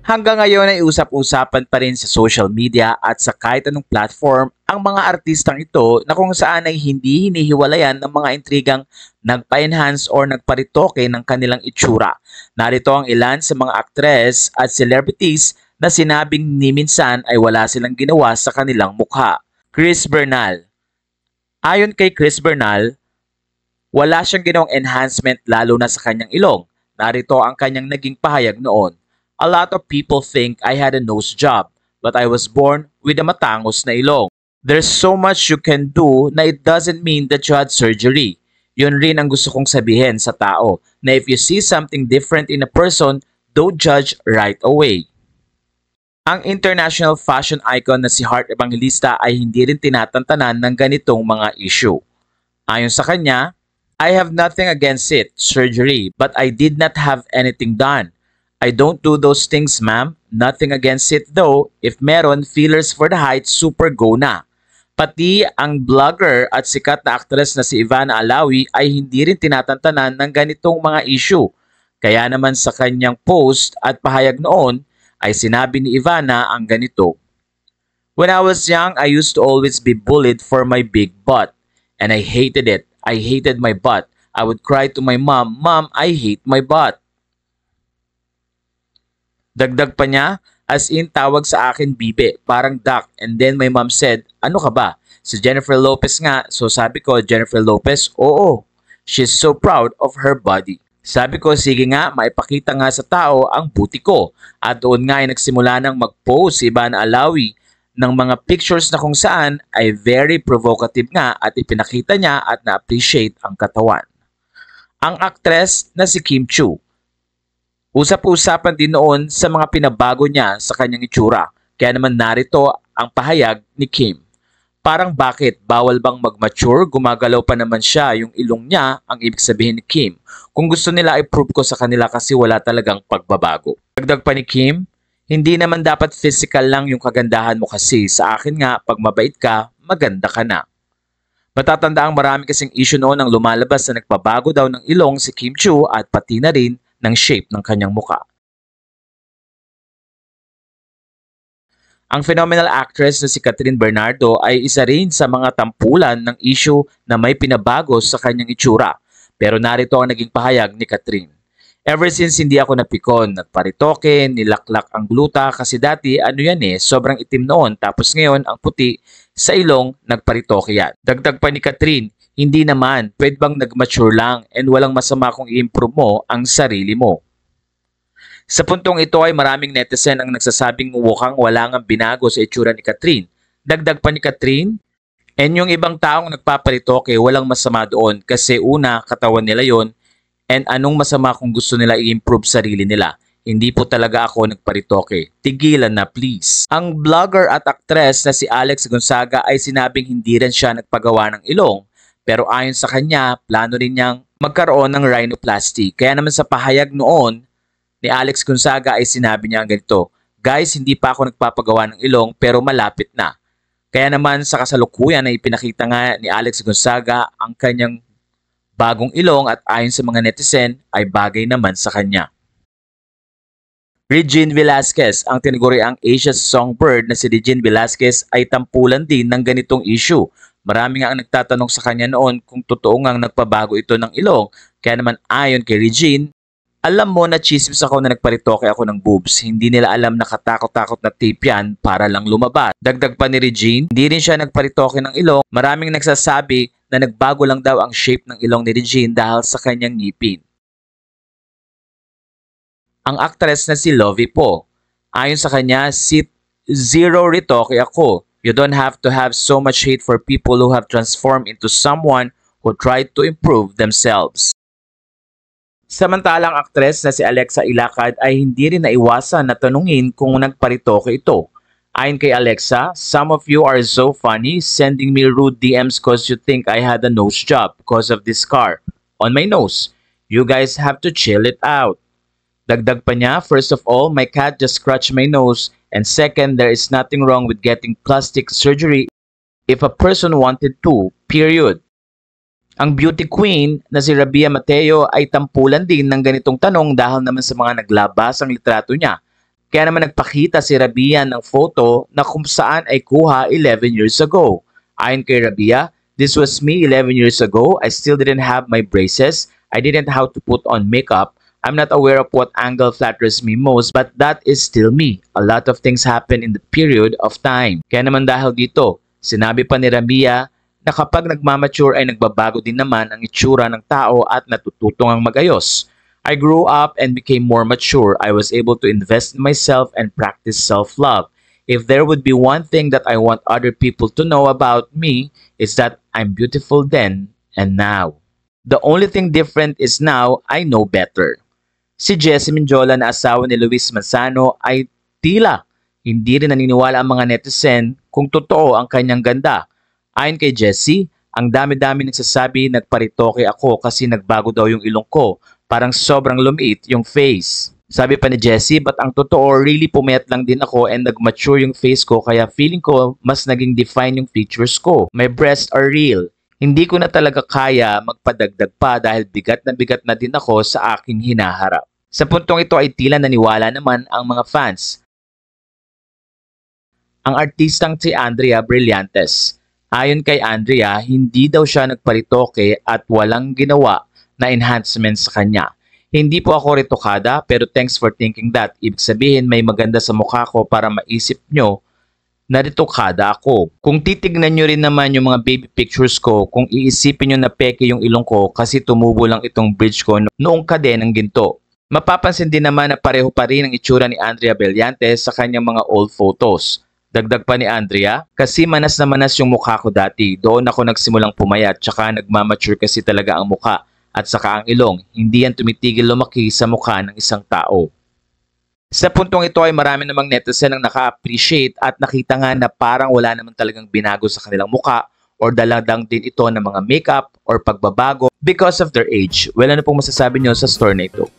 Hanggang ngayon ay usap-usapan pa rin sa social media at sa kahit anong platform ang mga artistang ito na kung saan ay hindi hinihiwalayan ng mga intrigang nagpa-enhance or nagparitoke ng kanilang itsura. Narito ang ilan sa mga aktres at celebrities na sinabing ni minsan ay wala silang ginawa sa kanilang mukha. Chris Bernal. Ayon kay Chris Bernal, wala siyang ginawang enhancement lalo na sa kanyang ilong. Narito ang kanyang naging pahayag noon. A lot of people think I had a nose job, but I was born with a matangos na ilong. There's so much you can do na it doesn't mean that you had surgery. Yun rin ang gusto kong sabihin sa tao, na if you see something different in a person, don't judge right away. Ang international fashion icon na si Heart Evangelista ay hindi rin tinatantanan ng ganitong mga issue. Ayon sa kanya, I have nothing against it, surgery, but I did not have anything done. I don't do those things, ma'am. Nothing against it though. If meron, fillers for the height, super go na. Pati ang blogger at sikat na aktres na si Ivana Alawi ay hindi rin tinatantanan ng ganitong mga issue. Kaya naman sa kanyang post at pahayag noon ay sinabi ni Ivana ang ganito. When I was young, I used to always be bullied for my big butt. And I hated it. I hated my butt. I would cry to my mom, Mom, I hate my butt. Dagdag pa niya, as in tawag sa akin bibe, parang duck. And then my mom said, ano ka ba? Si Jennifer Lopez nga. So sabi ko, Jennifer Lopez, oo. She's so proud of her body. Sabi ko, sige nga, maipakita nga sa tao ang buti ko. At doon nga ay nagsimula ng mag-post si Ivana Alawi ng mga pictures na kung saan ay very provocative nga at ipinakita niya at na-appreciate ang katawan. Ang aktres na si Kim Chiu. Usap-usapan din noon sa mga pinabago niya sa kanyang itsura. Kaya naman narito ang pahayag ni Kim. Parang bakit? Bawal bang mag-mature? Gumagalaw pa naman siya yung ilong niya, ang ibig sabihin ni Kim. Kung gusto nila i-prove ko sa kanila kasi wala talagang pagbabago. Dagdag pa ni Kim, hindi naman dapat physical lang yung kagandahan mo kasi. Sa akin nga, pag mabait ka, maganda ka na. Matatanda ang marami kasing issue noon ang lumalabas na nagpabago daw ng ilong si Kim Chiu at pati na rin ng shape ng kanyang muka. Ang phenomenal actress na si Catherine Bernardo ay isa rin sa mga tampulan ng issue na may pinabago sa kanyang itsura. Pero narito ang naging pahayag ni Catherine. Ever since hindi ako napikon, nagparitoke, nilaklak ang gluta kasi dati ano yan sobrang itim noon tapos ngayon ang puti sa ilong nagparitoke yan. Dagdag pa ni Catherine, hindi naman, pwede bang nag-mature lang and walang masama kung i-improve mo ang sarili mo. Sa puntong ito ay maraming netizen ang nagsasabing mukhang wala nga binago sa itsura ni Catherine. Dagdag pa ni Catherine, and yung ibang taong nagpaparitoke walang masama doon kasi una, katawan nila yon and anong masama kung gusto nila i-improve sarili nila. Hindi po talaga ako nagparitoke. Tigilan na please. Ang blogger at aktres na si Alex Gonzaga ay sinabing hindi rin siya nagpagawa ng ilong. Pero ayon sa kanya, plano rin niyang magkaroon ng rhinoplasty. Kaya naman sa pahayag noon ni Alex Gonzaga ay sinabi niya ganito, guys, hindi pa ako nagpapagawa ng ilong pero malapit na. Kaya naman sa kasalukuyan ay ipinakita nga ni Alex Gonzaga ang kanyang bagong ilong at ayon sa mga netizen ay bagay naman sa kanya. Regine Velasquez, ang tinaguriang Asia's songbird na si Regine Velasquez ay tampulan din ng ganitong issue. Marami nga ang nagtatanong sa kanya noon kung totoo ngang nagpabago ito ng ilong. Kaya naman ayon kay Regine, alam mo na chismis ako na nagparitoke ako ng boobs. Hindi nila alam na katakot-takot na tape yan para lang lumabas. Dagdag pa ni Regine, hindi rin siya nagparitoke ng ilong. Maraming nagsasabi na nagbago lang daw ang shape ng ilong ni Regine dahil sa kanyang ngipin. Ang aktres na si Lovie Po, ayon sa kanya, zero ritoke ako. You don't have to have so much hate for people who have transformed into someone who tried to improve themselves. Samantalang aktres na si Alexa Ilacad ay hindi rin naiwasan na tanungin kung nagparitoke ito. Ayon kay Alexa, some of you are so funny sending me rude DMs cause you think I had a nose job because of this scar on my nose. You guys have to chill it out. Dagdag pa niya, first of all, my cat just scratched my nose. And second, there is nothing wrong with getting plastic surgery if a person wanted to, period. Ang beauty queen na si Rabia Mateo ay tampulan din ng ganitong tanong dahil naman sa mga naglabas ang litrato niya. Kaya naman nagpakita si Rabia ng photo na kung saan ay kuha 11 years ago. Ayon kay Rabia, this was me 11 years ago. I still didn't have my braces. I didn't have to put on makeup. I'm not aware of what angle flatters me most, but that is still me. A lot of things happen in the period of time. Kaya naman dahil dito, sinabi pa ni Rabia na kapag nagmamature ay nagbabago din naman ang itsura ng tao at natututong ang magayos. I grew up and became more mature. I was able to invest in myself and practice self-love. If there would be one thing that I want other people to know about me, is that I'm beautiful then and now. The only thing different is now I know better. Si Jessie Minjola na asawa ni Luis Manzano ay tila hindi rin naniniwala ang mga netizen kung totoo ang kanyang ganda. Ayon kay Jessie, ang dami-dami nagsasabi nagparitoke ako kasi nagbago daw yung ilong ko. Parang sobrang lumiit yung face. Sabi pa ni Jessie, but ang totoo, really pumayat lang din ako and nag-mature yung face ko kaya feeling ko mas naging define yung features ko. My breasts are real. Hindi ko na talaga kaya magpadagdag pa dahil bigat na din ako sa aking hinaharap. Sa puntong ito ay tila naniwala naman ang mga fans. Ang artistang si Andrea Brillantes. Ayon kay Andrea, hindi daw siya nagparitoke at walang ginawa na enhancements sa kanya. Hindi po ako retokada pero thanks for thinking that. Ibig sabihin may maganda sa mukha ko para maisip nyo na retokada ako. Kung titignan nyo rin naman yung mga baby pictures ko, kung iisipin nyo na peke yung ilong ko kasi tumubo lang itong bridge ko noong kadenang ginto. Mapapansin din naman na pareho pa rin ang itsura ni Andrea Brillantes sa kanyang mga old photos. Dagdag pa ni Andrea, kasi manas na manas yung mukha ko dati. Doon ako nagsimulang pumayat tsaka nagmamature kasi talaga ang mukha. At saka ang ilong, hindi yan tumitigil lumaki sa mukha ng isang tao. Sa puntong ito ay marami namang netizen ang naka-appreciate at nakita nga na parang wala naman talagang binago sa kanilang mukha or daladang din ito ng mga makeup or pagbabago because of their age. Well, ano pong masasabi nyo sa story na ito?